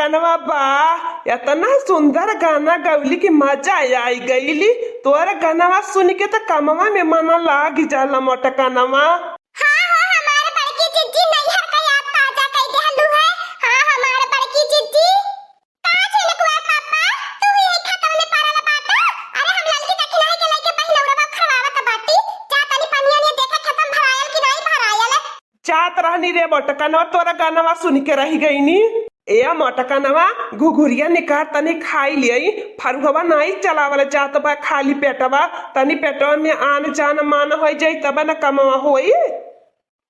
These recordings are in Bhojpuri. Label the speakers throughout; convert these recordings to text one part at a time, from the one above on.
Speaker 1: मोटकनवा बा इतना सुंदर गाना गौली की मजा आई गईली। तोर गानवा सुन के तो कमवा में मन लाग जाला मोटकनवा।
Speaker 2: हाँ हाँ हमारे बड़की जिज्जी नैहर का याद ताजा कई देहलू है। हाँ हमारे बड़की जिज्जी का छेले कुआ पापा तू ही खतवने पारला बाटा। अरे हम ललकी दखिना है के लेके पहिलौरवा खड़ावत बाटी जा तनी पनिया ने देखा खत्म भरायल कि नहीं भरायल।
Speaker 1: चात रहनी रे मोटकनवा तोरा गानवा सुन के रही गईनी। ए मोटकनवा घुघुरिया निकाल तनी खाई लियई फरुहवा नहीं चलावल जात बा खाली पेटवा तनी पेटवा में आन जान मान हो जाई तब न कमवा होई।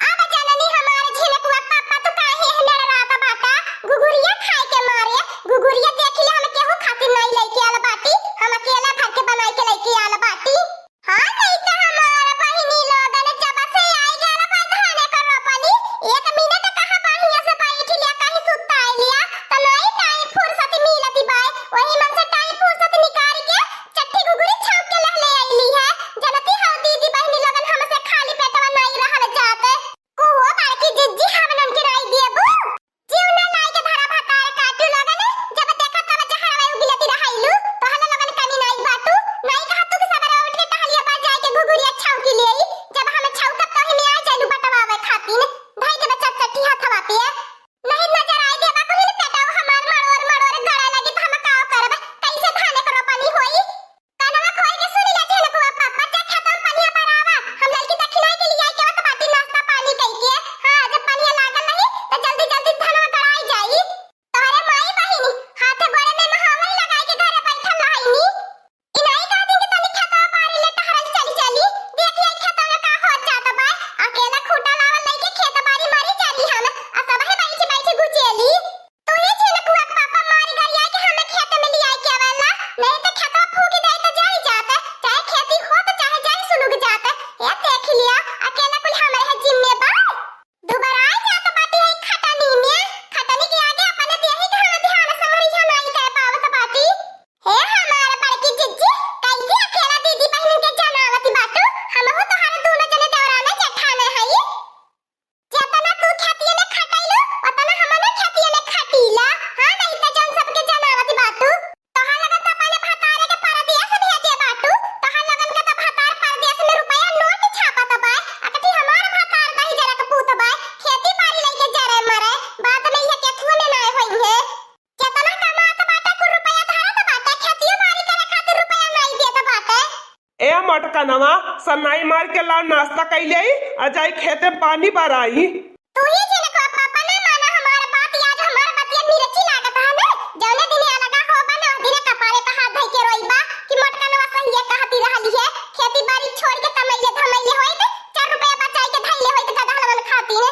Speaker 2: अब जननी हमारे झिलकुआ पापा तो काहे हनेर रात बाटा घुघुरिया खाए के मारे घुघुरिया देखिले हम केहू खातिर नहीं लेके आल बाटी हम अकेला भर के बनाई के लेके आल बाटी। हां नहीं तो हमारा बहिनी लोगन जब से आई गेल बा धाने कर रोपनी एक मिनट कहां बाहिया से बैठ लिया कहीं सुता लिया तो नहीं टाइम फुर्सत मिलती बाय वही मन से टाइम फुर्सत निकाल के चट्टी घुघुरी छाप के ले आईली है। जनती हो दीदी बहिनी लोगन हमसे खाली पेटवा नहीं रहल जाते कोहो बाकी जिज्जी हमन के राई देबू जीवना लाई के धरा भकार काटू लोगन जब देखा तब जहरवा उगिलती रहाइलू तो हला लोगन कमी नहीं बाटू नहीं कहा तू के सबरा उठ के टहलिया पर जाए के घुघुरिया छाव के लिए जब हम छावकत तो ही में आ जालू बटवावे खातिर भाई के बच्चा चट्टी हाथवा पे नहीं नजर आई देबा कोई पेटाव हमार मड़ोर गड़ा लगी तो हम का करब कैसे धाने करो पानी होई कानवा खोल के सुन ले जे लकुआ पापा जा खत्म पनिया पर आवा हम लड़की दखिना के लिए के तो बाटी नाश्ता पानी कई के। हां जब पनिया लागल नहीं तो जल्दी जल्दी धनवा गड़ाई जाई तोहरे माई बहिनी हाथे गोड़े में महावरी लगाई के घरे बैठल रहिनी इनाई का दिन के तनी खेतवा पारी ले टहरल चली चली देखिए खेतवा में का हो जात बा अकेला खूटा लावल नहीं के खेत बारी मारी जाली हम आ सब है बैठी बैठी गुचेली तो ये झिलकुआ पापा मारी गई है कि हमें खेत में ले आई के वाला नहीं तो खेतवा फूकी दे तो जाई जाता चाहे खेती हो तो चाहे जाई सुलग जाता ये देख लिया अकेला कोई हमारे है जिम्मेदार दोबारा आ जात बाटी है खटनी के आगे अपने देही का ध्यान संगरी है नहीं कर पावत बाटी हे हमारे बड़की जिज्जी कैसे अकेला दीदी बहन के जनावती बाटू हम हो तो हर दोनों जने दौराना जठाना है जतना तू खेती में खटाइलो उतना हमने खेती में खटीला। हां नहीं तो जन सबके जनावती बाटू तोहा लगन त अपने भतारे के परदेश भेजे बाटू तोहा लगन के त भतार परदेश में रुपया नोट छापत बा अकती हमार भतार नहीं जरा के पूत बा खेती बाड़ी लेके जरे मरे बाद में ये केथुआ में ना होई है जतना कमात बाटा को रुपया धारत बाटा खेती बाड़ी करे खातिर रुपया नहीं देत बाटा।
Speaker 1: ए मोटकनवा सन्नाई मार के लाओ नाश्ता कैले आ जाई खेते पानी भराई।
Speaker 2: तू ही जिनको पापा ना माना हमारा बात याद हमारा बतिया मिर्ची लागत है ना जौने दिने अलगा हो बना दिने कपारे पे हाथ धइ के रोइबा कि मोटकनवा सही है कहती रहली है खेती बाड़ी छोड़ के कमैले धमैले होई त 4 रुपया बचाई के धइले होई त गधा लगन खाती ने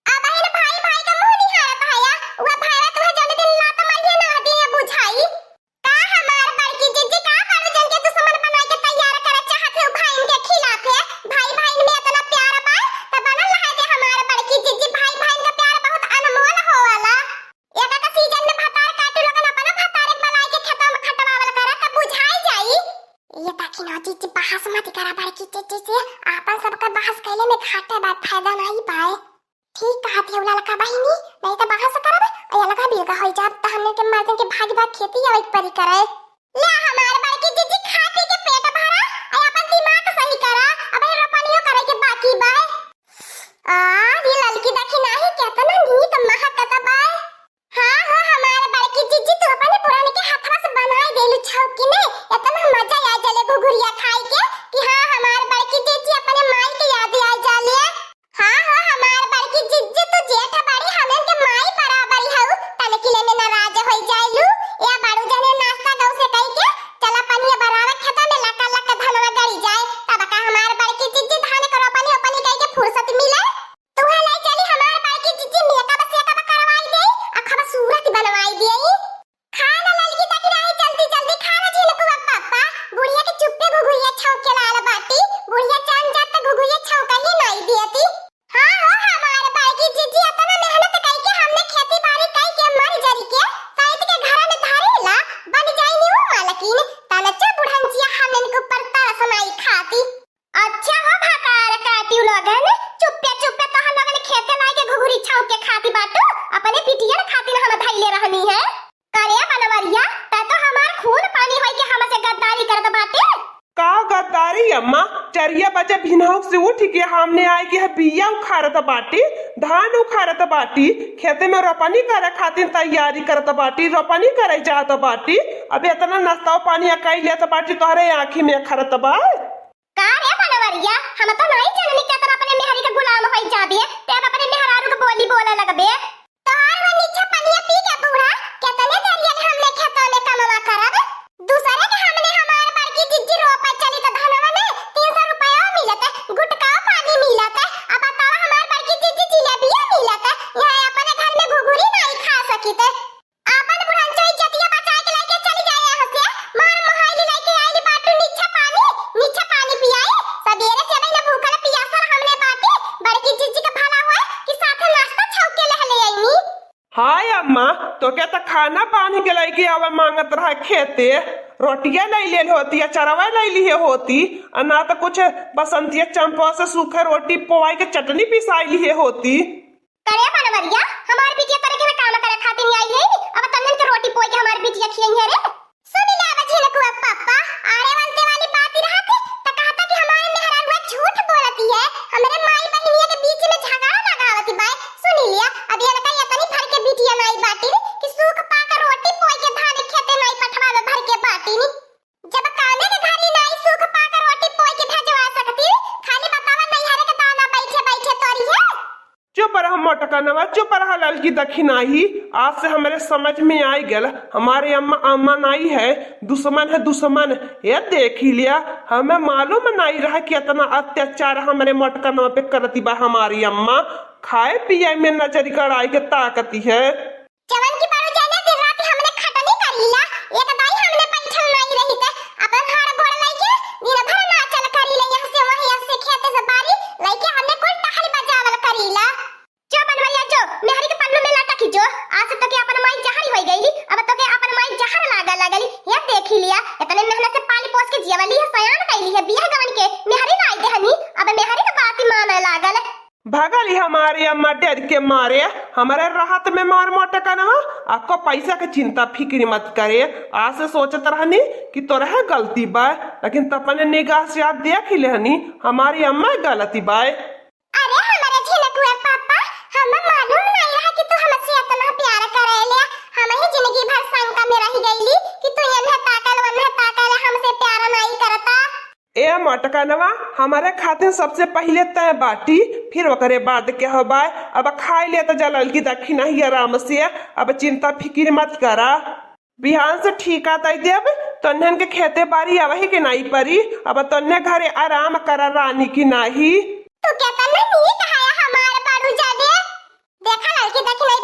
Speaker 2: अब है भाई का मुंह नहीं हारत है वो भाई तुम्हें जौने दिन लात मारिए ना दिए बुझाई का हमार बड़की जिज्जी का करू जन के दुश्मन बनाई के तैयार करे चाहत है भाई के खिलाफ है भाई में इतना प्यार बा त बनल है के हमार बड़की जिज्जी भाई का प्यार बहुत अनमोल होवाला एका का सीजन में भतार काटू लोगन अपन भतारे बनाई के खेतवा में खटवावल करा त बुझाई जाई ये ताकि ना जिज्जी बहस मत करा बड़की जिज्जी से आपन सबका बहस कैले में घाटे बात फायदा नहीं पाए ठीक कहत है उला का बहिनी नहीं तो बहस करब और लगा बिलगा होई जाब त हमने के मर्दन के भाग भाग खेती या एक परी करे ले हमार बड़की जिज्जी खा पी के पेट भरा और अपन दिमाग सही करा अब ये रोपनियो करे के बाकी बा ये ललकी देखी नहीं कहता ना नीक महकत बा। हां हां हमारे बड़की जिज्जी तो अपने पुराने के हाथवा से बनाई देलु छौक की ने इतना मजा आ जाले घुघुरिया खाई के कि हां हमारे बड़की जिज्जी अपने माई के याद आ जाले। हां हां हमारे बड़की जिज्जी तो जेठ बड़ी हमें के माई बराबर हउ तने किले में नाराज होई जाइलू या बाड़ू जने नाश्ता गौ से कई के चला पनिया बराबर खेता में लका लका धनवा गड़ी जाए तब का हमारे बड़की जिज्जी धान करो पानी अपनी कई के फुर्सत मिले तुहे लाई चली हमारे बड़की जिज्जी मेकअप से का करवाई दे अखबा सूरत बनवाई दे खाना ललकी तक नहीं जल्दी जल्दी खाना जी लकुआ पापा बुढ़िया के चुप्पे घुघुइया छौक
Speaker 1: अरे अम्मा 4 बजे भिनहुक से उठ के हमने आए कि है बिया उखाड़त बाटी, धान उखाड़त बाटी, खेते में रोपनी करे खातिर तैयारी करत बाटी, रोपनी करे जात बाटी। अब इतना नाश्ता पानी अकाई लेत बाटी तोहरे आँखी में खरत बा।
Speaker 2: का रे बनवरिया, हम तो नहीं जाननी के तरह अपने मेहरी के गुलाम होई जाबे, ते अपने मेहरारू के बोली बोले लगबे। तोहार वो नीचे पनिया पी के बूढ़ा केतने देरिया हमने खेतों में कमवा करब। दूसरे के हमने हमार बड़की जिज्जी रोपा चली तो धनवा में 300 रुपया मिलत है, गुटका पानी मिलत है। अब बताओ हमार बड़की जिज्जी जिलेबिया मिलत है, यहाँ अपने घर में घुघुरी नहीं खा सकीते। अपन बुढ़ान चोई जतिया बचा के लेके चली जाए यहाँ से, मार मोहाइली लेके आइली बाटू नीचे पानी पियाई। सबेरे से भाई ना भूखल पियासा हमने बाटी, बड़की जिज्जी का भला होए कि साथे नाश्ता छौक के ले आईनी।
Speaker 1: हाय अम्मा तो क्या तो खाना पानी के लगी अब मांगत रहा खेते, रोटियां नहीं ले होती, अचारवा नहीं लिए होती, और ना तो कुछ बसंतिया चंपा से सूखे रोटी पोवाई के चटनी पिसाई लिए होती।
Speaker 2: करे बनवरिया, हमार बिटिया तरह के काम करे खातिर नहीं आई है, अब तन्नन के रोटी पोई के हमार बिटिया खिलाई है रे। सुन ले बच्चे ने कुआ पापा, आड़े वालते वाली बात ही रहते, तो कहता कि हमारे मेहरारू झूठ बोलती है, हमरे माई बहनिया के बीच में झगड़ा लगावती बाय। सुन लिया, अब ये लगा इतनी भर के बिटिया नहीं बाटी कि सूख पाकर रोटी पोई के धान खेते नहीं पठवा में भर के बाटी नी। जब काने के घरी नहीं सूख पाकर रोटी पोई के भेजवा सकती, खाली बतावा नहीं हरे के दाना बैठे बैठे तोरी है।
Speaker 1: चुप रह मोटकनवा, चुप रह लड़की दखिनाही। आज से हमारे समझ में आई गल हमारे अम्मा नहीं है, दुश्मन है दुश्मन। ये देख ही लिया, हमें मालूम नहीं रहा कि इतना अत्याचार हमारे मोटकनवा पे करती बा हमारी अम्मा। खाए पिए में नजर गड़ाई के ताकती है।
Speaker 2: जवन की बारो जाने दिन रात हमने खटनी करीला, एक दाई हमने पैठल नहीं रही थे, अपन हार गोड़ लेके दिन भर नाचल करीले, यहाँ से वहीं से खेते से बारी लेके हमने कुल टहल बजावल करीला। जो बनवरिया जो मेहरी के पन्नू में लाटा खींचो, आज तक के अपन माई जहरी होई गईली, अब तो के अपन माई जहर लागली। ये देख ही लिया, इतने मेहनत से पाली पोस के जीवली है, सयान कैली है, बियाह गवन के मेहरी लाई देहनी, अब मेहरी के बात ही माने लागल।
Speaker 1: भगल हमारे अम्मा डर के मारे, हमारे राहत में मार मोटकनवा। आपको पैसा की चिंता फिक्र मत करे, आज से सोचत रहनी कि तोरा गलती बा, लेकिन तपने निगाह से आप देख ही लेहनी हमारी अम्मा गलती बा।
Speaker 2: अरे हमारे झिलकुआ पापा, हमें मालूम नहीं रहा कि तू हमसे इतना प्यार करेले, हम ही जिंदगी भर शंका में रह गईली कि तू इन्हें ताकल हमसे प्यार नहीं करता।
Speaker 1: ए मोटकनवा, हमारे खातिर सबसे पहले तय बाटी, फिर ओकरे बाद के होबा। अब खाई ले तो जलल की दखिना ही आराम से, अब चिंता फिक्र मत करा। बिहान से ठीक आता देव तन्हन के खेते बारी आवही के नहीं परी, अब तन्ने घरे आराम करा रानी की नहीं।
Speaker 2: तू कहता नहीं कहा हमारे बारू जादे, देखा लड़की देखी नहीं